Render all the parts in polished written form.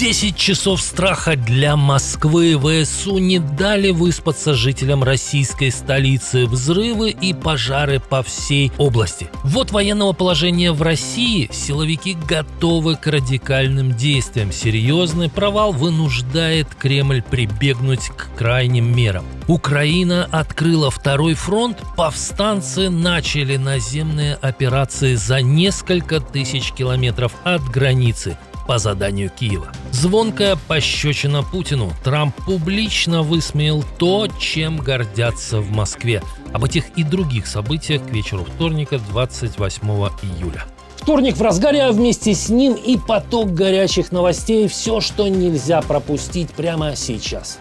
10 часов страха для Москвы. ВСУ не дали выспаться жителям российской столицы. Взрывы и пожары по всей области. Ввод военного положения в России. Силовики готовы к радикальным действиям. Серьезный провал вынуждает Кремль прибегнуть к крайним мерам. Украина открыла второй фронт. Повстанцы начали наземные операции за несколько тысяч километров от границы по заданию Киева. Звонкая пощечина Путину. Трамп публично высмеял то, чем гордятся в Москве. Об этих и других событиях к вечеру вторника, 28 июля. Вторник в разгаре, а вместе с ним и поток горячих новостей. Все, что нельзя пропустить прямо сейчас.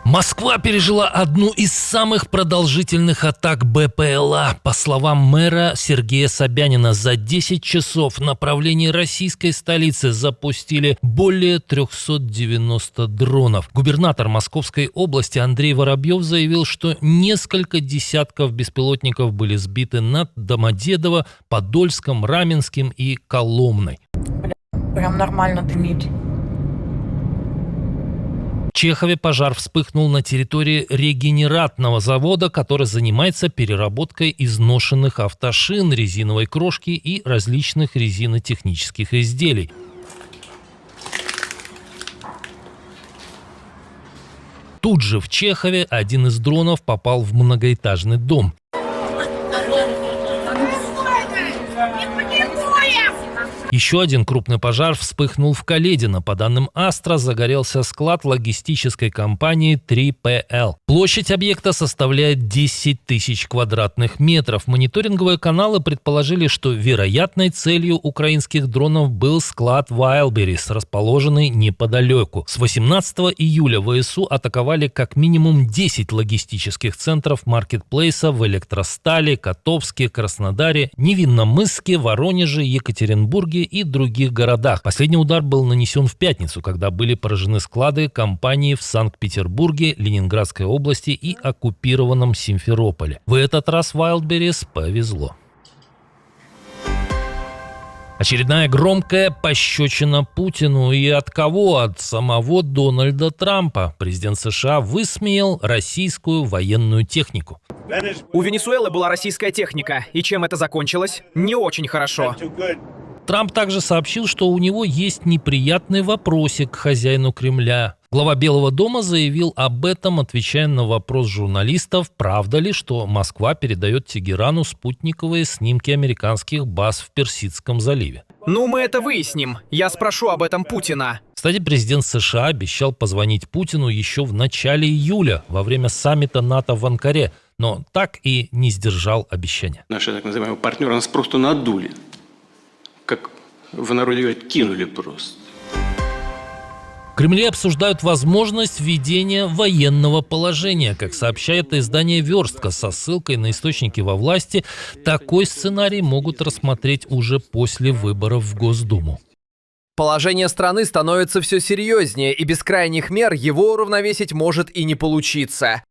Москва пережила одну из самых продолжительных атак БПЛА. По словам мэра Сергея Собянина, за 10 часов в направлении российской столицы запустили более 390 дронов. Губернатор Московской области Андрей Воробьев заявил, что несколько десятков беспилотников были сбиты над Домодедово, Подольском, Раменским и Коломной. Прям нормально дымит. В Чехове пожар вспыхнул на территории регенератного завода, который занимается переработкой изношенных автошин, резиновой крошки и различных резинотехнических изделий. Тут же в Чехове один из дронов попал в многоэтажный дом. Еще один крупный пожар вспыхнул в Каледино. По данным Астра, загорелся склад логистической компании 3PL. Площадь объекта составляет 10 тысяч квадратных метров. Мониторинговые каналы предположили, что вероятной целью украинских дронов был склад Wildberries, расположенный неподалеку. С 18 июля ВСУ атаковали как минимум 10 логистических центров маркетплейса в Электростали, Котовске, Краснодаре, Невинномысске, Воронеже, Екатеринбурге и других городах. Последний удар был нанесен в пятницу, когда были поражены склады компании в Санкт-Петербурге, Ленинградской области и оккупированном Симферополе. В этот раз Wildberries повезло. Очередная громкая пощечина Путину. И от кого? От самого Дональда Трампа. Президент США высмеял российскую военную технику. У Венесуэлы была российская техника. И чем это закончилось? Не очень хорошо. Трамп также сообщил, что у него есть неприятный вопросик к хозяину Кремля. Глава Белого дома заявил об этом, отвечая на вопрос журналистов, правда ли, что Москва передает Тегерану спутниковые снимки американских баз в Персидском заливе. Ну, мы это выясним. Я спрошу об этом Путина. Кстати, президент США обещал позвонить Путину еще в начале июля, во время саммита НАТО в Анкаре, но так и не сдержал обещания. Наши так называемые партнеры нас просто надули. Как в народе говорят, кинули просто. В Кремле обсуждают возможность введения военного положения. Как сообщает издание «Верстка» со ссылкой на источники во власти, такой сценарий могут рассмотреть уже после выборов в Госдуму. Положение страны становится все серьезнее, и без крайних мер его уравновесить может и не получиться.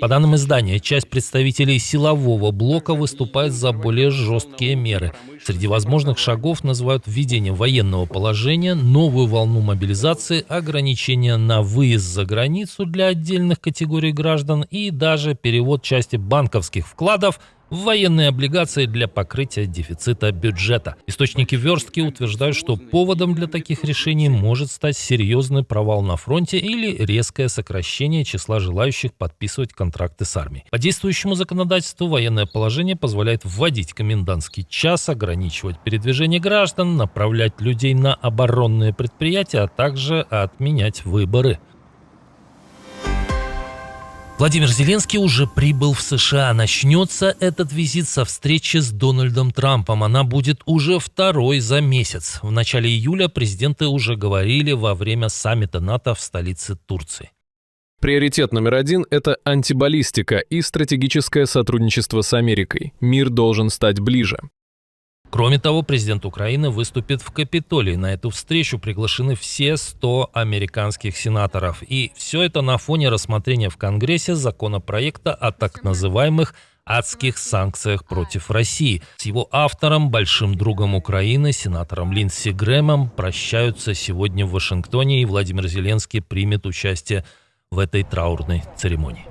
По данным издания, часть представителей силового блока выступает за более жесткие меры. Среди возможных шагов называют введение военного положения, новую волну мобилизации, ограничения на выезд за границу для отдельных категорий граждан и даже перевод части банковских вкладов в военные облигации для покрытия дефицита бюджета. Источники «Верстки» утверждают, что поводом для таких решений может стать серьезный провал на фронте или резкое сокращение числа желающих подписывать контракты с армией. По действующему законодательству военное положение позволяет вводить комендантский час, ограничивать передвижение граждан, направлять людей на оборонные предприятия, а также отменять выборы. Владимир Зеленский уже прибыл в США. Начнется этот визит со встречи с Дональдом Трампом. Она будет уже второй за месяц. В начале июля президенты уже говорили во время саммита НАТО в столице Турции. Приоритет номер один – это антибаллистика и стратегическое сотрудничество с Америкой. Мир должен стать ближе. Кроме того, президент Украины выступит в Капитолии. На эту встречу приглашены все 100 американских сенаторов. И все это на фоне рассмотрения в Конгрессе законопроекта о так называемых адских санкциях против России. С его автором, большим другом Украины, сенатором Линдси Грэмом, прощаются сегодня в Вашингтоне, и Владимир Зеленский примет участие в этой траурной церемонии.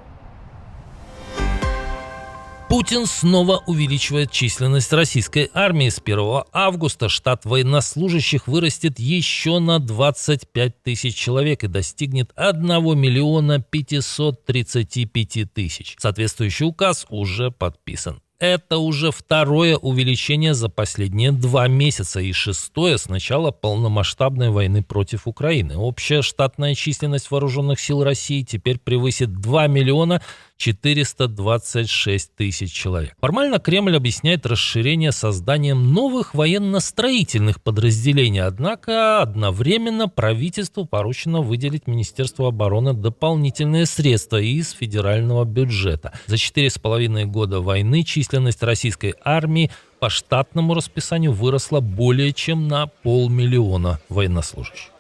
Путин снова увеличивает численность российской армии. С 1 августа штат военнослужащих вырастет еще на 25 тысяч человек и достигнет 1 миллиона 535 тысяч. Соответствующий указ уже подписан. Это уже второе увеличение за последние 2 месяца и 6-е с начала полномасштабной войны против Украины. Общая штатная численность вооруженных сил России теперь превысит 2 миллиона 426 тысяч человек. Формально Кремль объясняет расширение созданием новых военно-строительных подразделений, однако одновременно правительству поручено выделить Министерству обороны дополнительные средства из федерального бюджета. За 4,5 года войны численность российской армии по штатному расписанию выросла более чем на 500 000 военнослужащих.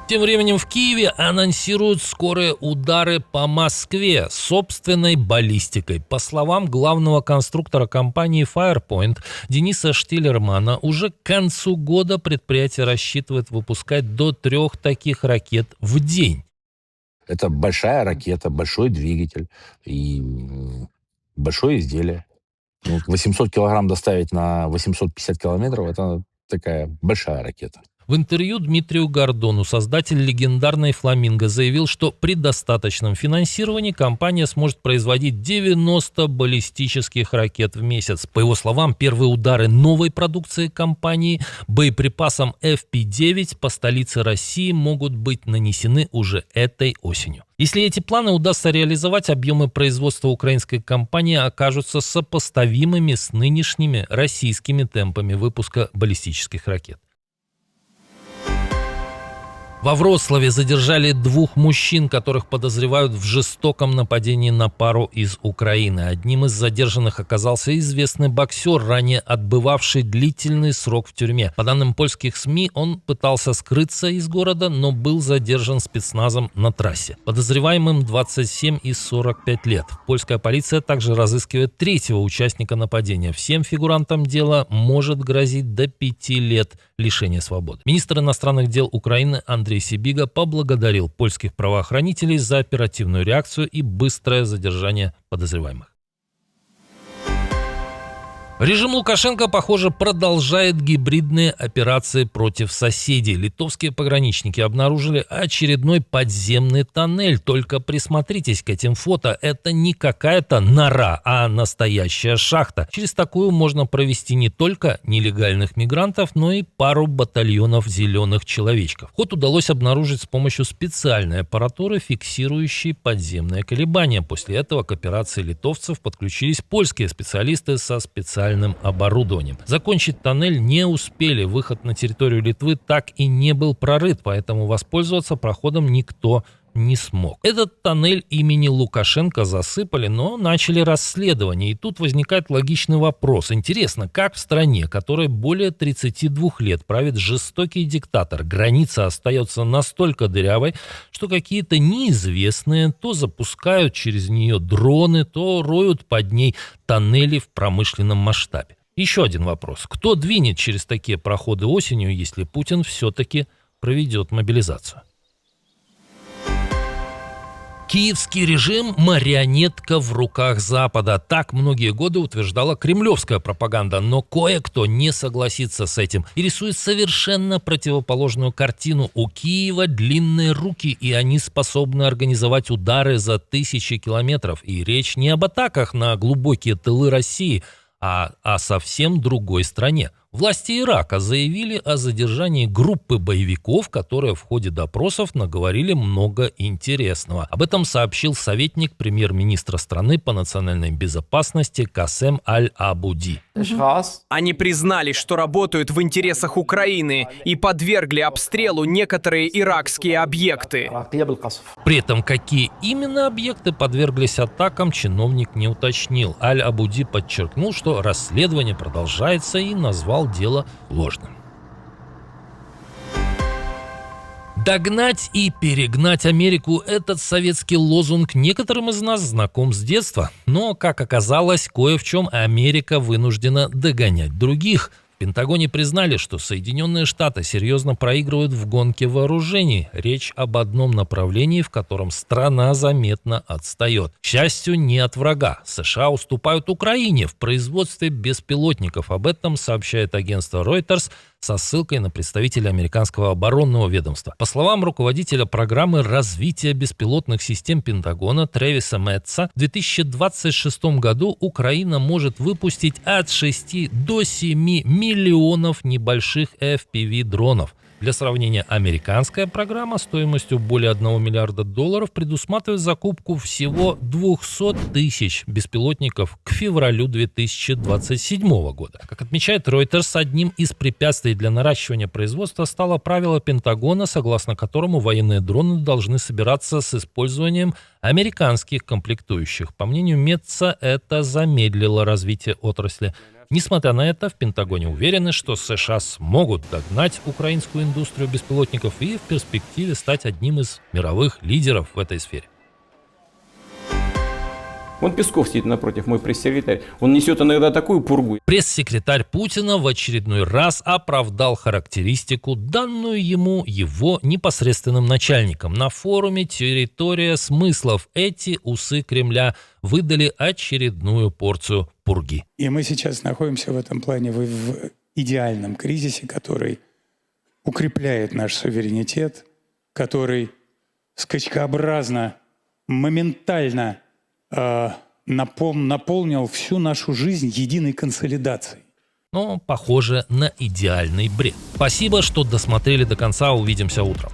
Тем временем в Киеве анонсируют скорые удары по Москве собственной баллистикой. По словам главного конструктора компании Firepoint Дениса Штиллермана, уже к концу года предприятие рассчитывает выпускать до 3 таких ракет в день. Это большая ракета, большой двигатель и большое изделие. 800 килограмм доставить на 850 километров – это такая большая ракета. В интервью Дмитрию Гордону создатель легендарной «Фламинго» заявил, что при достаточном финансировании компания сможет производить 90 баллистических ракет в месяц. По его словам, первые удары новой продукции компании боеприпасом FP-9 по столице России могут быть нанесены уже этой осенью. Если эти планы удастся реализовать, объемы производства украинской компании окажутся сопоставимыми с нынешними российскими темпами выпуска баллистических ракет. Во Вроцлаве задержали 2 мужчин, которых подозревают в жестоком нападении на пару из Украины. Одним из задержанных оказался известный боксер, ранее отбывавший длительный срок в тюрьме. По данным польских СМИ, он пытался скрыться из города, но был задержан спецназом на трассе. Подозреваемым 27 и 45 лет. Польская полиция также разыскивает 3-го участника нападения. Всем фигурантам дела может грозить до 5 лет лишения свободы. Министр иностранных дел Украины Андрей Сибига поблагодарил польских правоохранителей за оперативную реакцию и быстрое задержание подозреваемых. Режим Лукашенко, похоже, продолжает гибридные операции против соседей. Литовские пограничники обнаружили очередной подземный тоннель. Только присмотритесь к этим фото. Это не какая-то нора, а настоящая шахта. Через такую можно провести не только нелегальных мигрантов, но и пару батальонов зеленых человечков. Ход удалось обнаружить с помощью специальной аппаратуры, фиксирующей подземные колебания. После этого к операции литовцев подключились польские специалисты со специальным оборудованием. Закончить тоннель не успели. Выход на территорию Литвы так и не был прорыт, поэтому воспользоваться проходом никто не смог. Этот тоннель имени Лукашенко засыпали, но начали расследование. И тут возникает логичный вопрос. Интересно, как в стране, которой более 32 лет правит жестокий диктатор, граница остается настолько дырявой, что какие-то неизвестные то запускают через нее дроны, то роют под ней тоннели в промышленном масштабе. Еще один вопрос. Кто двинет через такие проходы осенью, если Путин все-таки проведет мобилизацию? Киевский режим – марионетка в руках Запада. Так многие годы утверждала кремлевская пропаганда, но кое-кто не согласится с этим и рисует совершенно противоположную картину. У Киева длинные руки, и они способны организовать удары за 1000 километров. И речь не об атаках на глубокие тылы России, а о совсем другой стране. Власти Ирака заявили о задержании группы боевиков, которые в ходе допросов наговорили много интересного. Об этом сообщил советник премьер-министра страны по национальной безопасности Касем Аль-Абуди. Они признали, что работают в интересах Украины и подвергли обстрелу некоторые иракские объекты. При этом, какие именно объекты подверглись атакам, чиновник не уточнил. Аль-Абуди подчеркнул, что расследование продолжается, и назвал дело ложным. Догнать и перегнать Америку – этот советский лозунг некоторым из нас знаком с детства. Но, как оказалось, кое в чем Америка вынуждена догонять других. В Пентагоне признали, что Соединенные Штаты серьезно проигрывают в гонке вооружений. Речь об одном направлении, в котором страна заметно отстает. К счастью, не от врага. США уступают Украине в производстве беспилотников. Об этом сообщает агентство Reuters со ссылкой на представителя американского оборонного ведомства. По словам руководителя программы развития беспилотных систем Пентагона Трэвиса Мэтца, в 2026 году Украина может выпустить от 6 до 7 миллионов небольших FPV-дронов. Для сравнения, американская программа стоимостью более $1 миллиарда предусматривает закупку всего 200 тысяч беспилотников к февралю 2027 года. Как отмечает Reuters, одним из препятствий для наращивания производства стало правило Пентагона, согласно которому военные дроны должны собираться с использованием американских комплектующих. По мнению Метца, это замедлило развитие отрасли. Несмотря на это, в Пентагоне уверены, что США смогут догнать украинскую индустрию беспилотников и в перспективе стать одним из мировых лидеров в этой сфере. Вон Песков сидит напротив, мой пресс-секретарь. Он несет иногда такую пургу. Пресс-секретарь Путина в очередной раз оправдал характеристику, данную ему его непосредственным начальником. На форуме «Территория смыслов» эти усы Кремля выдали очередную порцию пурги. И мы сейчас находимся в этом плане в идеальном кризисе, который укрепляет наш суверенитет, который скачкообразно, моментально наполнил всю нашу жизнь единой консолидацией. Но похоже на идеальный бред. Спасибо, что досмотрели до конца. Увидимся утром.